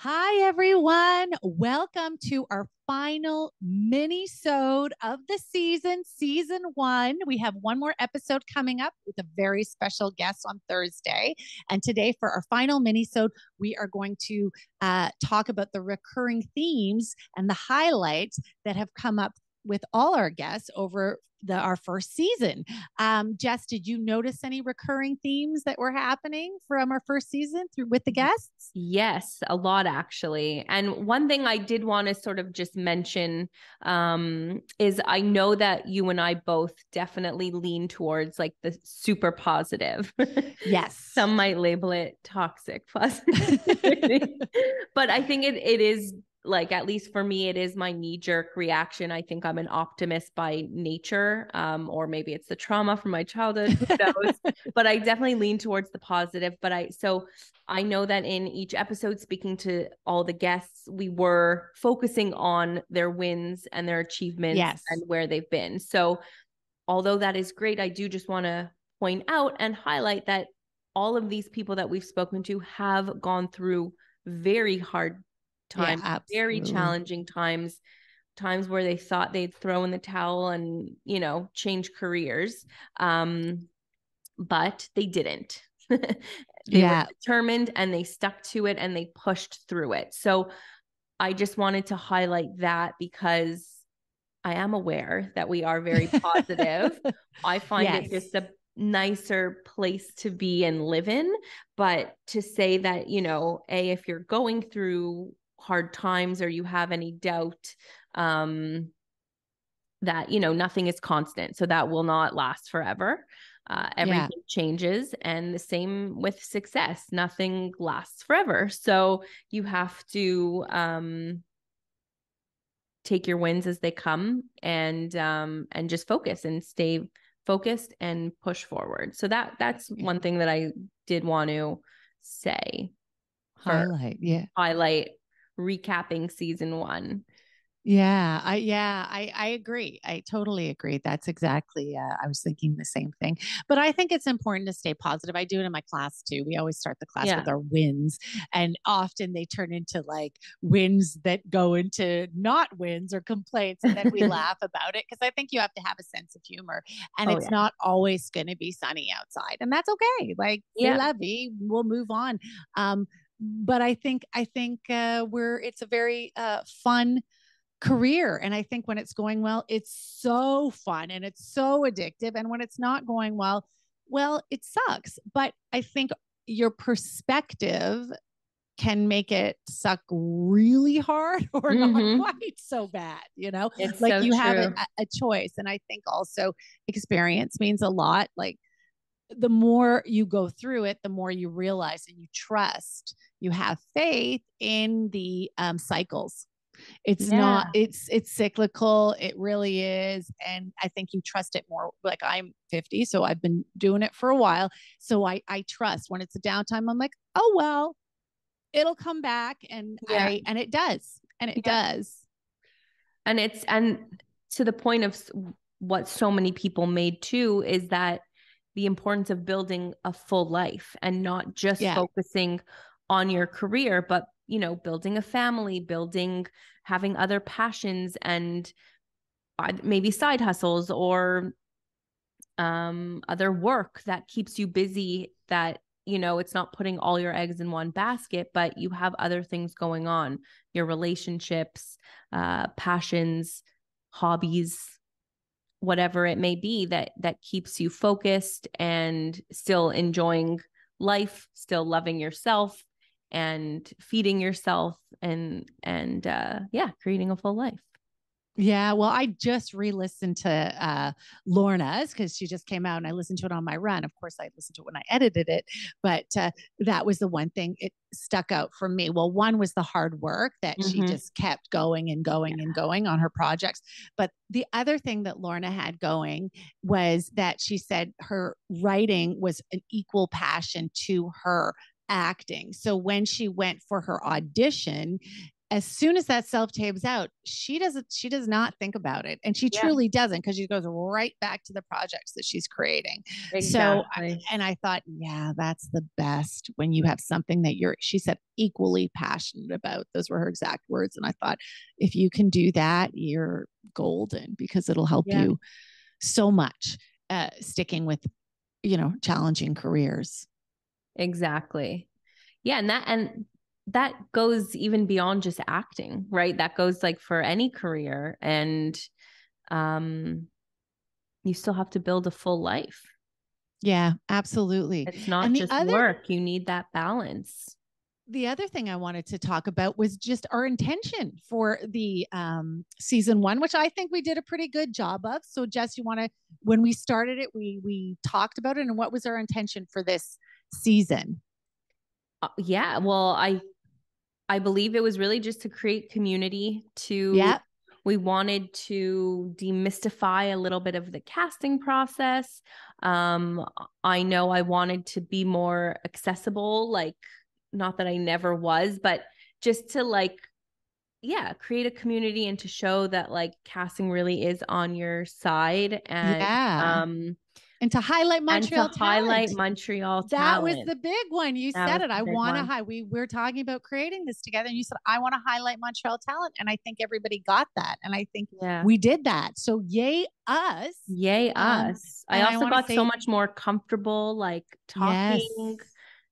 Hi, everyone. Welcome to our final mini-sode of the season 1. We have one more episode coming up with a very special guest on Thursday. And today, for our final mini-sode, we are going to talk about the recurring themes and the highlights that have come up with all our guests over our first season. Jess, did you notice any recurring themes that were happening from our first season with the guests? Yes, a lot actually. And one thing I did want to sort of just mention is I know that you and I both definitely lean towards like the super positive. Yes. Some might label it toxic positivity. But I think it is like, at least for me, it is my knee-jerk reaction. I think I'm an optimist by nature, or maybe it's the trauma from my childhood, who knows? But I definitely lean towards the positive. So I know that in each episode, speaking to all the guests, we were focusing on their wins and their achievements and where they've been. So although that is great, I do just want to point out and highlight that all of these people that we've spoken to have gone through very hard times, very challenging times where they thought they'd throw in the towel and, change careers. But they didn't. They were determined and they stuck to it and they pushed through it. So I just wanted to highlight that because I am aware that we are very positive. I find it just a nicer place to be and live in. But to say that, if you're going through hard times or you have any doubt, that, nothing is constant. So that will not last forever. Everything changes, and the same with success. Nothing lasts forever. So you have to take your wins as they come and just focus and stay focused and push forward. So that's one thing that I did want to say. Highlight Recapping season 1. I agree. I totally agree. That's exactly, I was thinking the same thing, but I think it's important to stay positive. I do it in my class too. We always start the class with our wins, and often they turn into like wins that go into not wins or complaints. And then we laugh about it because I think you have to have a sense of humor, and it's not always going to be sunny outside, and that's okay. Like, c'est la vie, we'll move on. But I think it's a very fun career. And I think when it's going well, it's so fun and it's so addictive. And when it's not going well, it sucks. But I think your perspective can make it suck really hard or not quite so bad, It's like so you have true. a choice. And I think also experience means a lot. Like, the more you go through it, the more you realize and you trust, you have faith in the cycles. It's cyclical. It really is. And I think you trust it more. Like, I'm 50, so I've been doing it for a while. So I trust when it's a downtime, I'm like, oh, well, it'll come back. And it does. And it does. And to the point of what so many people made too, is that the importance of building a full life and not just focusing on your career, but building a family, having other passions and maybe side hustles or other work that keeps you busy, that, it's not putting all your eggs in one basket, but you have other things going on, your relationships, passions, hobbies, whatever it may be, that keeps you focused and still enjoying life, still loving yourself and feeding yourself and creating a full life. Yeah, well, I just re-listened to Lorna's because she just came out, and I listened to it on my run. Of course, I listened to it when I edited it, but that was the one thing it stuck out for me. Well, one was the hard work that she just kept going and going and going on her projects. But the other thing that Lorna had going was that she said her writing was an equal passion to her acting. So when she went for her audition, as soon as that self-tape's out, she does not think about it. And she truly doesn't, because she goes right back to the projects that she's creating. Exactly. And I thought, yeah, that's the best, when you have something that she said, equally passionate about. Those were her exact words. And I thought, if you can do that, you're golden, because it'll help you so much, sticking with, challenging careers. Exactly. Yeah. And that goes even beyond just acting, right? That goes like for any career, and you still have to build a full life. Yeah, absolutely. It's not just work. You need that balance. The other thing I wanted to talk about was just our intention for the season 1, which I think we did a pretty good job of. So Jess, when we started it, we talked about it, and what was our intention for this season? Yeah, well, I believe it was really just to create community. We wanted to demystify a little bit of the casting process. I know I wanted to be more accessible, like, not that I never was, but just to create a community, and to show that like casting really is on your side, and and to highlight Montreal talent. That was the big one. You said it. I want to we're talking about creating this together, and you said, I want to highlight Montreal talent. And I think everybody got that. And I think we did that. So yay us. Yay us. I also got so much more comfortable, like talking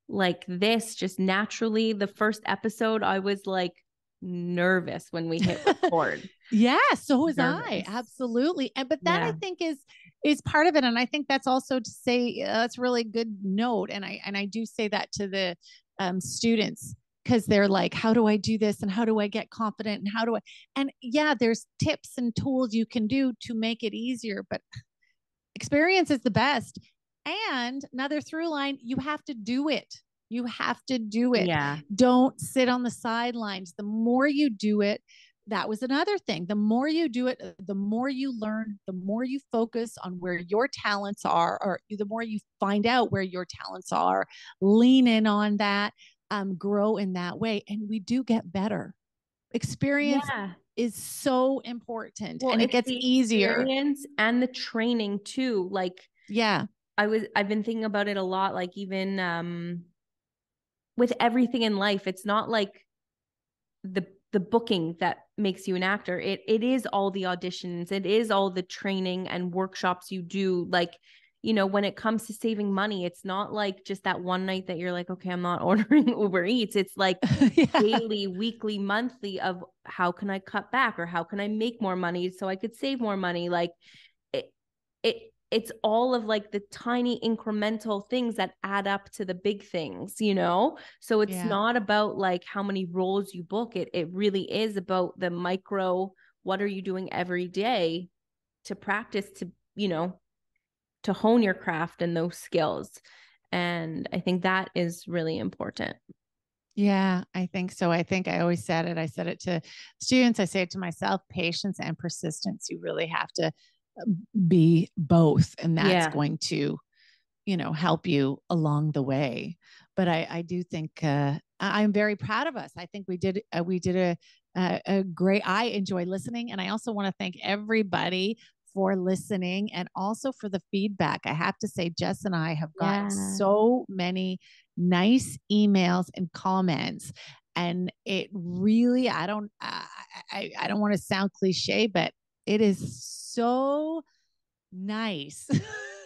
like this, just naturally. The first episode, I was like nervous when we hit record. So was I. Absolutely. But that I think is part of it. And I think that's also to say, that's a really good note. And I do say that to the students, because they're like, how do I do this? And how do I get confident? And there's tips and tools you can do to make it easier, but experience is the best. And another through line, you have to do it. You have to do it. Don't sit on the sidelines. The more you do it, that was another thing. The more you do it, the more you learn, the more you focus on where your talents are, or the more you find out where your talents are, lean in on that, grow in that way. And we do get better. Experience is so important, and it gets easier. Experience and the training too. Like, I've been thinking about it a lot. Like, even, with everything in life, it's not like the booking that makes you an actor. It is all the auditions. It is all the training and workshops you do. Like, when it comes to saving money, it's not like just that one night that you're like, okay, I'm not ordering Uber Eats. It's like daily, weekly, monthly of how can I cut back, or how can I make more money so I could save more money? Like, it's all of like the tiny incremental things that add up to the big things, So it's not about like how many roles you book. It really is about the micro, what are you doing every day to practice, to, to hone your craft and those skills. And I think that is really important. Yeah, I think so. I think I always said it. I said it to students. I say it to myself: patience and persistence. You really have to be both, and that's going to help you along the way. But I do think I'm very proud of us. I think we did a great, I enjoy listening, and I also want to thank everybody for listening, and also for the feedback. I have to say, Jess and I have gotten so many nice emails and comments, and it really, I don't want to sound cliche, but it is so nice.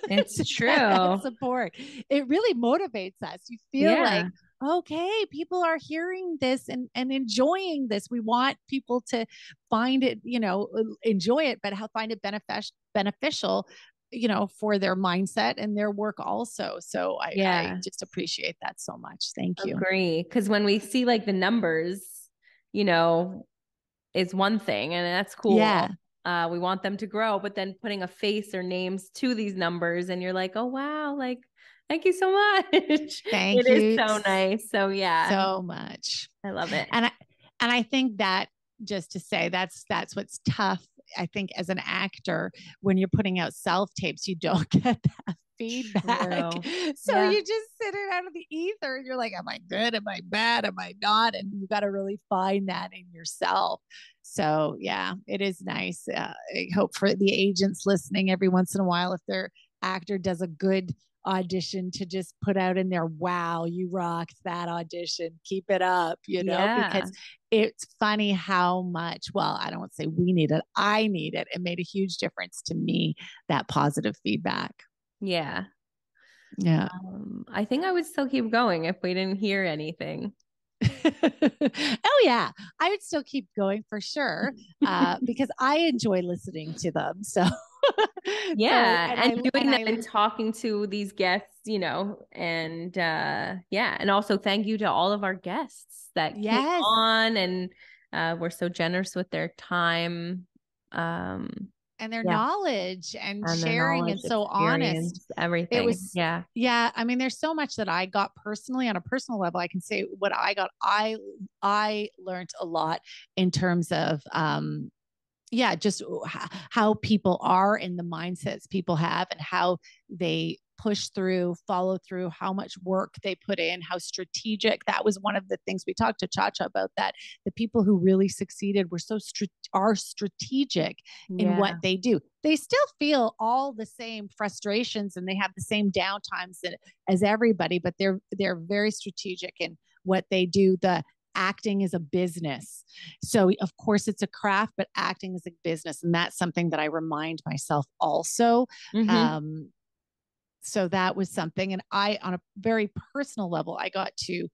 It's true. Support. It really motivates us. You feel like, okay, people are hearing this and enjoying this. We want people to find it, enjoy it, but find it beneficial, for their mindset and their work also. So I just appreciate that so much. Thank you. Agree. Because when we see like the numbers, is one thing, and that's cool. We want them to grow, but then putting a face or names to these numbers, and you're like, oh, wow. Like, thank you so much. Thank you. It is so nice. So so much. I love it. And I think that, just to say, that's what's tough. I think as an actor, when you're putting out self tapes, you don't get that feedback. True. So you just sit it out of the ether and you're like, am I good? Am I bad? Am I not? And you got to really find that in yourself. So yeah, it is nice. I hope for the agents listening every once in a while, if their actor does a good audition, to just put out in there, wow, you rocked that audition, keep it up, because it's funny how much, well, I don't want to say we need it, I need it. It made a huge difference to me, that positive feedback. Yeah. Yeah. I think I would still keep going if we didn't hear anything. Oh yeah, I would still keep going for sure, because I enjoy listening to them. So yeah, and doing that and talking to these guests, and and also thank you to all of our guests that came on and were so generous with their time. And their knowledge and sharing and so honest. Everything. It was, yeah. I mean, there's so much that I got personally on a personal level. I can say what I got. I learned a lot in terms of, just how people are and the mindsets people have and how they push through, follow through, how much work they put in, how strategic. That was one of the things we talked to Chacha about, that the people who really succeeded were are strategic in what they do. They still feel all the same frustrations and they have the same downtimes as everybody, but they're very strategic in what they do. The acting is a business. So of course it's a craft, but acting is a business. And that's something that I remind myself also. So that was something. And I, on a very personal level, I got to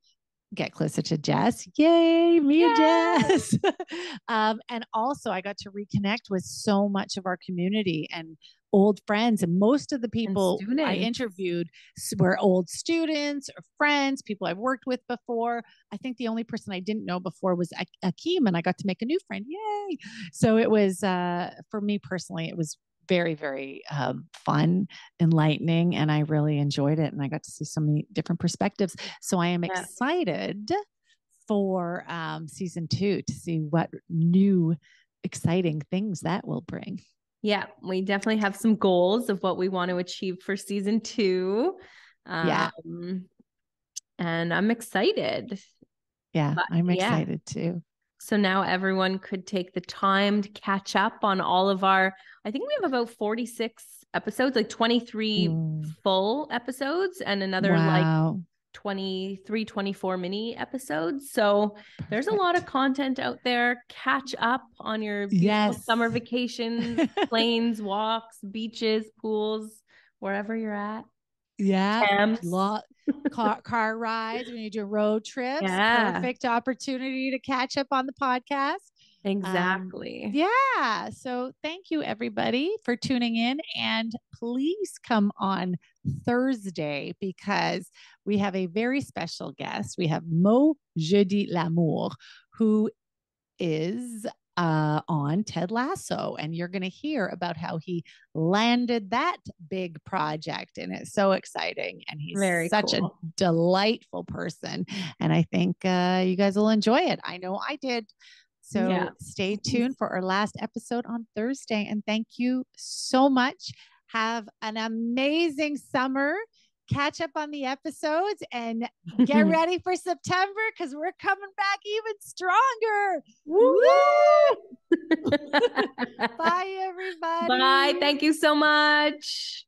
get closer to Jess. Yay, me and Jess. And also I got to reconnect with so much of our community and old friends. And most of the people I interviewed were old students or friends, people I've worked with before. I think the only person I didn't know before was Akeem, and I got to make a new friend. Yay. So it was, for me personally, it was very, very fun, enlightening, and I really enjoyed it. And I got to see so many different perspectives. So I am excited for season 2 to see what new exciting things that will bring. Yeah, we definitely have some goals of what we want to achieve for season 2. And I'm excited. Yeah, I'm excited too. So now everyone could take the time to catch up on all of our, I think we have about 46 episodes, like 23 full episodes and another like 23, 24 mini episodes. So there's a lot of content out there. Catch up on your beautiful summer vacations, planes, walks, beaches, pools, wherever you're at. Yeah. Car rides when you do road trips. Perfect opportunity to catch up on the podcast. Exactly. So thank you everybody for tuning in, and please come on Thursday because we have a very special guest. We have Mo Jeudi L'Amour, who is on Ted Lasso, and you're going to hear about how he landed that big project, and it's so exciting, and he's such a delightful person, and I think you guys will enjoy it. I know I did. So stay tuned for our last episode on Thursday, and thank you so much. Have an amazing summer. Catch up on the episodes and get ready for September because we're coming back even stronger. Woo! Bye, everybody. Bye. Thank you so much.